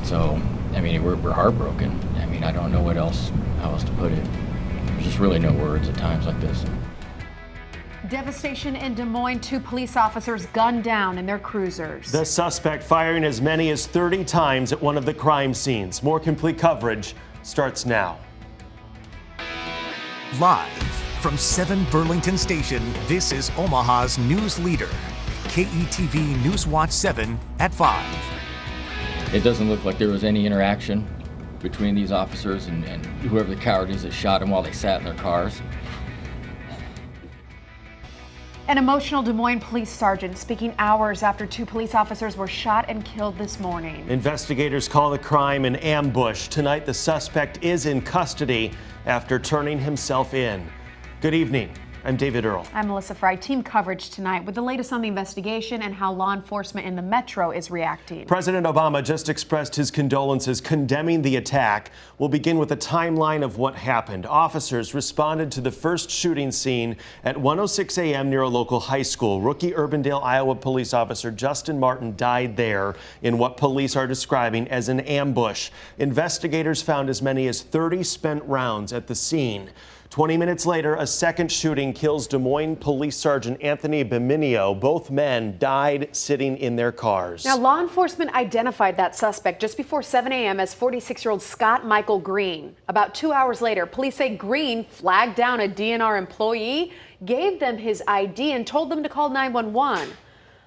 So, I mean, we're heartbroken. I mean, I don't know how else to put it. There's just really no words at times like this. Devastation in Des Moines, 2 police officers gunned down in their cruisers. The suspect firing as many as 30 times at one of the crime scenes. More complete coverage starts now. Live from 7 Burlington Station, this is Omaha's news leader. KETV News Watch 7 at 5. It doesn't look like there was any interaction between these officers and whoever the coward is that shot them while they sat in their cars. An emotional Des Moines police sergeant speaking hours after 2 police officers were shot and killed this morning. Investigators call the crime an ambush. Tonight, the suspect is in custody after turning himself in. Good evening. I'm David Earle. I'm Melissa Fry. Team coverage tonight with the latest on the investigation and how law enforcement in the metro is reacting. President Obama just expressed his condolences, condemning the attack. We'll begin with a timeline of what happened. Officers responded to the first shooting scene at 1:06 a.m. near a local high school. Rookie Urbandale, Iowa police officer Justin Martin died there in what police are describing as an ambush. Investigators found as many as 30 spent rounds at the scene. 20 minutes later, a second shooting kills Des Moines Police Sergeant Anthony Beminio. Both men died sitting in their cars. Now, law enforcement identified that suspect just before 7 a.m. as 46-year-old Scott Michael Green. About 2 hours later, police say Green flagged down a DNR employee, gave them his ID, and told them to call 911.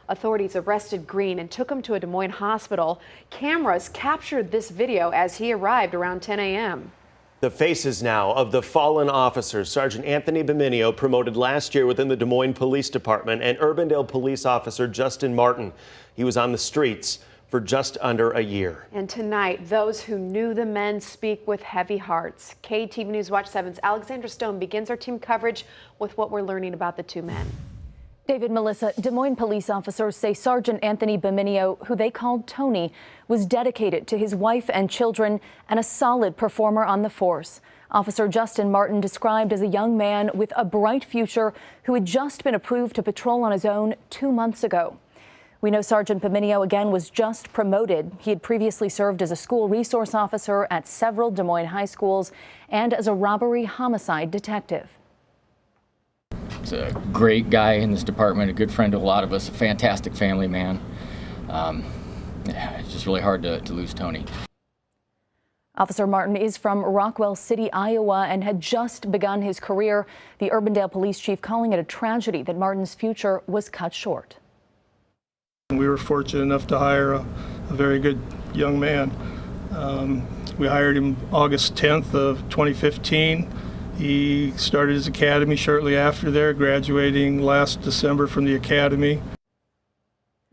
Authorities arrested Green and took him to a Des Moines hospital. Cameras captured this video as he arrived around 10 a.m. The faces now of the fallen officers. Sergeant Anthony Beminio, promoted last year within the Des Moines Police Department, and Urbandale police officer Justin Martin. He was on the streets for just under a year. And tonight, those who knew the men speak with heavy hearts. KETV News Watch 7's Alexandra Stone begins our team coverage with what we're learning about the 2 men. David, Melissa, Des Moines police officers say Sergeant Anthony Beminio, who they called Tony, was dedicated to his wife and children and a solid performer on the force. Officer Justin Martin described as a young man with a bright future who had just been approved to patrol on his own 2 months ago. We know Sergeant Beminio again was just promoted. He had previously served as a school resource officer at several Des Moines high schools and as a robbery homicide detective. He's a great guy in this department, a good friend to a lot of us, a fantastic family man. It's just really hard to lose Tony. Officer Martin is from Rockwell City, Iowa, and had just begun his career. The Urbandale police chief calling it a tragedy that Martin's future was cut short. We were fortunate enough to hire a very good young man. We hired him August 10th of 2015. He started his academy shortly after there, graduating last December from the academy.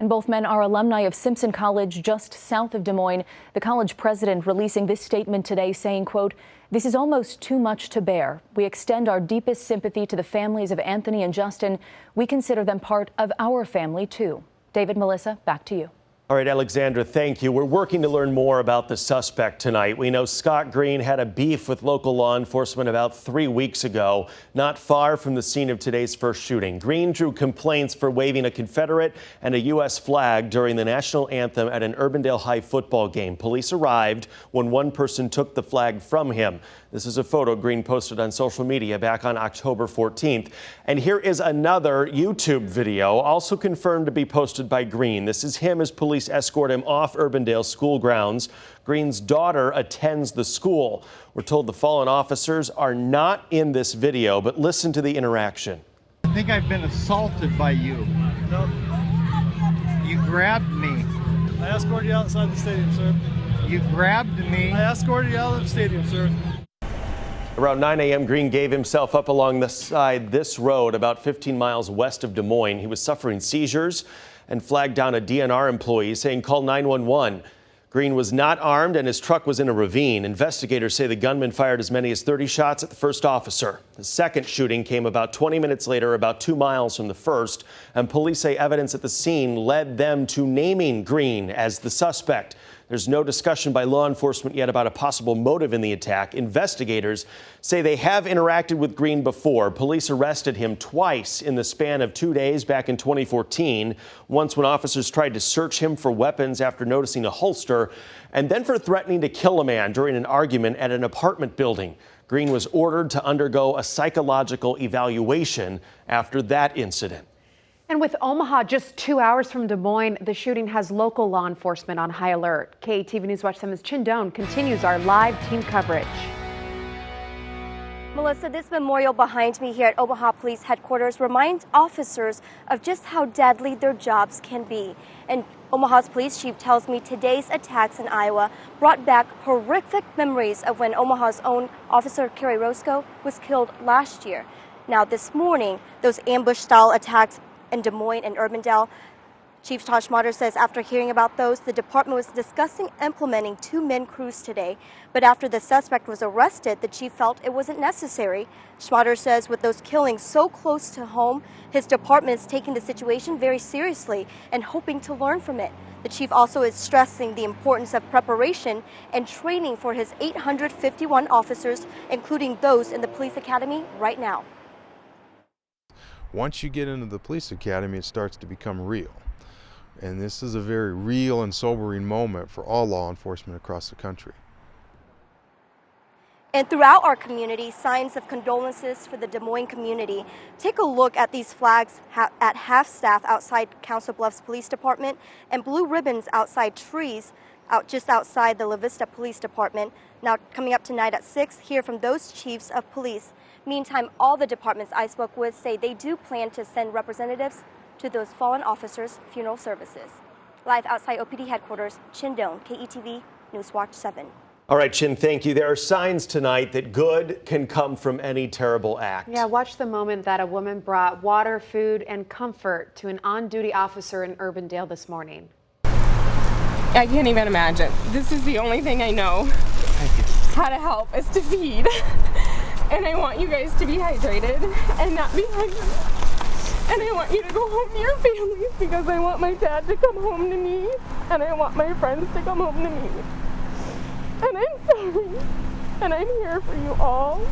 And both men are alumni of Simpson College just south of Des Moines. The college president releasing this statement today saying, quote, "This is almost too much to bear. We extend our deepest sympathy to the families of Anthony and Justin. We consider them part of our family, too." David, Melissa, back to you. All right, Alexandra, thank you. We're working to learn more about the suspect tonight. We know Scott Green had a beef with local law enforcement about 3 weeks ago, not far from the scene of today's first shooting. Green drew complaints for waving a Confederate and a U.S. flag during the national anthem at an Urbandale High football game. Police arrived when one person took the flag from him. This is a photo Green posted on social media back on October 14th. And here is another YouTube video, also confirmed to be posted by Green. This is him as police escort him off Urbandale school grounds. Green's daughter attends the school. We're told the fallen officers are not in this video, but listen to the interaction. I think I've been assaulted by you. No, You grabbed me. I escorted you outside the stadium, sir. You grabbed me. I escorted you out of the stadium, sir. Around 9 a.m., Green gave himself up along the side this road about 15 miles west of Des Moines. He was suffering seizures and flagged down a DNR employee saying call 911. Green was not armed and his truck was in a ravine. Investigators say the gunman fired as many as 30 shots at the first officer. The second shooting came about 20 minutes later, about 2 miles from the first, and police say evidence at the scene led them to naming Green as the suspect. There's no discussion by law enforcement yet about a possible motive in the attack. Investigators say they have interacted with Green before. Police arrested him twice in the span of 2 days back in 2014. Once when officers tried to search him for weapons after noticing a holster, and then for threatening to kill a man during an argument at an apartment building. Green was ordered to undergo a psychological evaluation after that incident. And with Omaha just 2 hours from Des Moines, the shooting has local law enforcement on high alert. KETV News Watch 7's Chin Doan continues our live team coverage. Melissa, this memorial behind me here at Omaha Police Headquarters reminds officers of just how deadly their jobs can be. And Omaha's police chief tells me today's attacks in Iowa brought back horrific memories of when Omaha's own Officer Kerry Roscoe was killed last year. Now this morning, those ambush-style attacks in Des Moines and Urbandale, Chief Todd Schmatter says after hearing about those, the department was discussing implementing 2-man crews today. But after the suspect was arrested, the chief felt it wasn't necessary. Schmatter says with those killings so close to home, his department is taking the situation very seriously and hoping to learn from it. The chief also is stressing the importance of preparation and training for his 851 officers, including those in the police academy right now. Once you get into the police academy, it starts to become real. And this is a very real and sobering moment for all law enforcement across the country. And throughout our community, signs of condolences for the Des Moines community. Take a look at these flags at half-staff outside Council Bluffs Police Department and blue ribbons outside trees just outside the La Vista Police Department. Now, coming up tonight at 6, hear from those chiefs of police. Meantime, all the departments I spoke with say they do plan to send representatives to those fallen officers' funeral services. Live outside OPD headquarters, Chin Doan, KETV News Watch 7. All right, Chin, thank you. There are signs tonight that good can come from any terrible act. Yeah, watch the moment that a woman brought water, food, and comfort to an on-duty officer in Urbandale this morning. I can't even imagine. This is the only thing I know how to help is to feed. And I want you guys to be hydrated and not be hungry. And I want you to go home to your families because I want my dad to come home to me and I want my friends to come home to me. And I'm sorry. And I'm here for you all.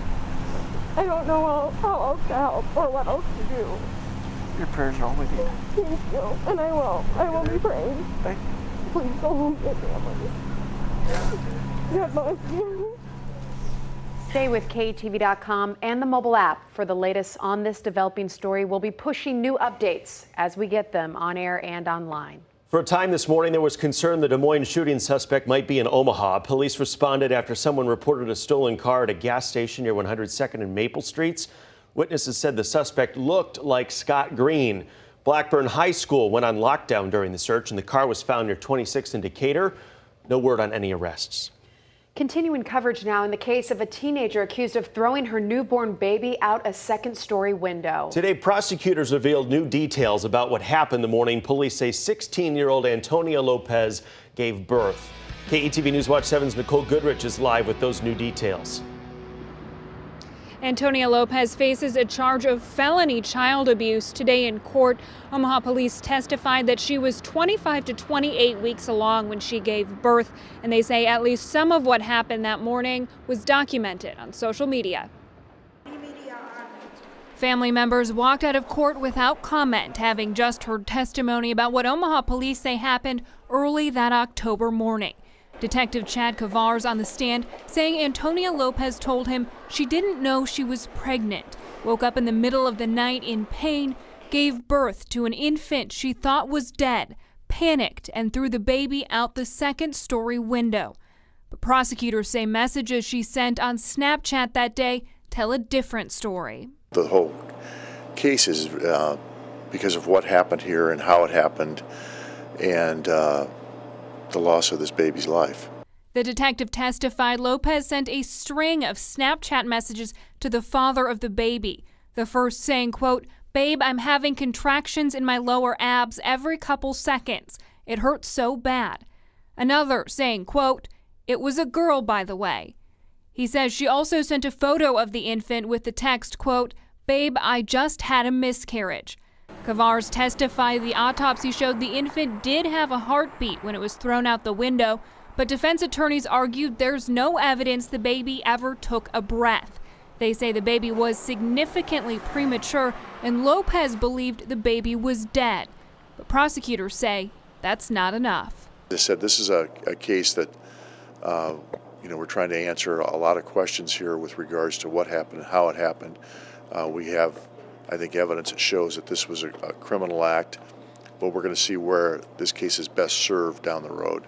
I don't know how else to help or what else to do. Your prayers are all with you. Thank you. And I will be praying. Thank you. Please go home to your family. God bless you. Stay with KETV.com and the mobile app for the latest on this developing story. We'll be pushing new updates as we get them on air and online. For a time this morning, there was concern the Des Moines shooting suspect might be in Omaha. Police responded after someone reported a stolen car at a gas station near 102nd and Maple Streets. Witnesses said the suspect looked like Scott Green. Blackburn High School went on lockdown during the search, and the car was found near 26th and Decatur. No word on any arrests. Continuing coverage now in the case of a teenager accused of throwing her newborn baby out a second-story window. Today, prosecutors revealed new details about what happened the morning police say 16-year-old Antonia Lopez gave birth. KETV News Watch 7's Nicole Goodrich is live with those new details. Antonia Lopez faces a charge of felony child abuse today in court. Omaha police testified that she was 25 to 28 weeks along when she gave birth, and they say at least some of what happened that morning was documented on social media. Family members walked out of court without comment, having just heard testimony about what Omaha police say happened early that October morning. Detective Chad Kavar's on the stand saying Antonia Lopez told him she didn't know she was pregnant, woke up in the middle of the night in pain, gave birth to an infant she thought was dead, panicked, and threw the baby out the second-story window. But prosecutors say messages she sent on Snapchat that day tell a different story. The whole case is because of what happened here and how it happened, and the loss of this baby's life. The detective testified Lopez sent a string of Snapchat messages to the father of the baby. The first saying, quote, "Babe, I'm having contractions in my lower abs every couple seconds. It hurts so bad." Another saying, quote, "It was a girl, by the way." He says she also sent a photo of the infant with the text, quote, "Babe, I just had a miscarriage." Kavars testified the autopsy showed the infant did have a heartbeat when it was thrown out the window, but defense attorneys argued there's no evidence the baby ever took a breath. They say the baby was significantly premature and Lopez believed the baby was dead. But prosecutors say that's not enough. They said this is a case that, we're trying to answer a lot of questions here with regards to what happened and how it happened. We have, I think, evidence that shows that this was a criminal act, but we're going to see where this case is best served down the road.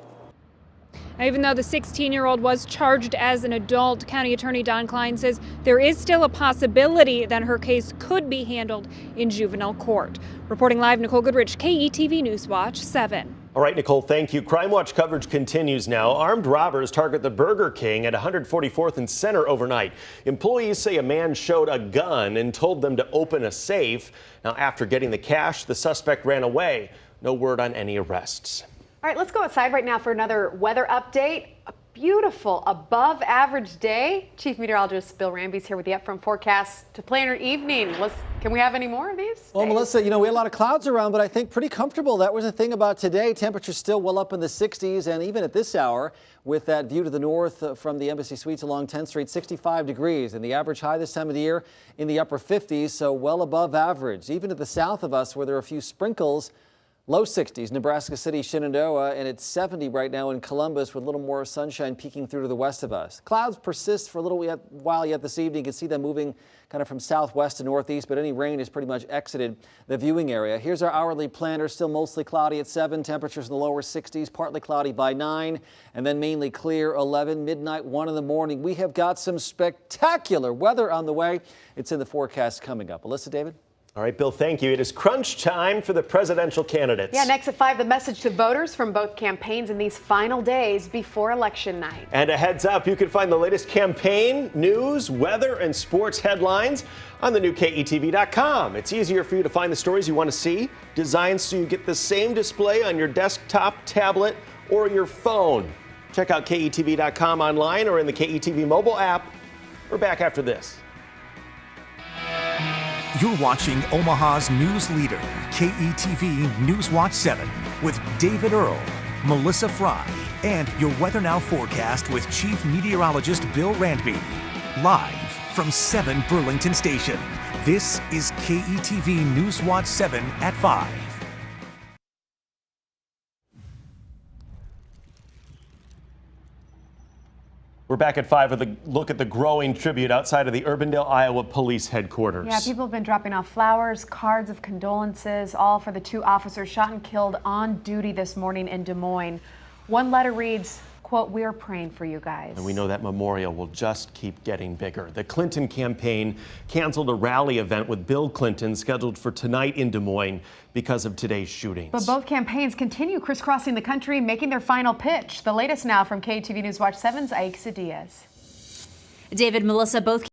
Even though the 16-year-old was charged as an adult, County Attorney Don Klein says there is still a possibility that her case could be handled in juvenile court. Reporting live, Nicole Goodrich, KETV Newswatch 7. All right, Nicole, thank you. Crime Watch coverage continues now. Armed robbers target the Burger King at 144th and Center overnight. Employees say a man showed a gun and told them to open a safe. Now, after getting the cash, the suspect ran away. No word on any arrests. All right, let's go outside right now for another weather update. A beautiful, above average day. Chief Meteorologist Bill Ramby's here with the up-front forecast to plan our evening. Can we have any more of these? Well, Melissa, we had a lot of clouds around, but I think pretty comfortable. That was the thing about today. Temperatures still well up in the 60s, and even at this hour, with that view to the north from the Embassy Suites along 10th Street, 65 degrees. And the average high this time of the year in the upper 50s, so well above average. Even to the south of us, where there are a few sprinkles, low 60s, Nebraska City, Shenandoah, and it's 70 right now in Columbus with a little more sunshine peeking through to the west of us. Clouds persist for a little while yet this evening. You can see them moving kind of from southwest to northeast, but any rain has pretty much exited the viewing area. Here's our hourly planner, still mostly cloudy at 7, temperatures in the lower 60s, partly cloudy by 9, and then mainly clear 11, midnight 1 in the morning. We have got some spectacular weather on the way. It's in the forecast coming up. Alyssa, David? All right, Bill, thank you. It is crunch time for the presidential candidates. Yeah, next at 5, the message to voters from both campaigns in these final days before election night. And a heads up, you can find the latest campaign, news, weather, and sports headlines on the new KETV.com. It's easier for you to find the stories you want to see, designed so you get the same display on your desktop, tablet, or your phone. Check out KETV.com online or in the KETV mobile app. We're back after this. You're watching Omaha's news leader, KETV Newswatch 7, with David Earl, Melissa Fry, and your Weather Now forecast with Chief Meteorologist Bill Ramby. Live from 7 Burlington Station, this is KETV Newswatch 7 at 5. We're back at 5 with a look at the growing tribute outside of the Urbandale, Iowa Police Headquarters. Yeah, people have been dropping off flowers, cards of condolences, all for the 2 officers shot and killed on duty this morning in Des Moines. One letter reads, quote, "We are praying for you guys." And we know that memorial will just keep getting bigger. The Clinton campaign canceled a rally event with Bill Clinton scheduled for tonight in Des Moines because of today's shootings. But both campaigns continue crisscrossing the country, making their final pitch. The latest now from KETV Newswatch 7's Aixa Diaz. David, Melissa, both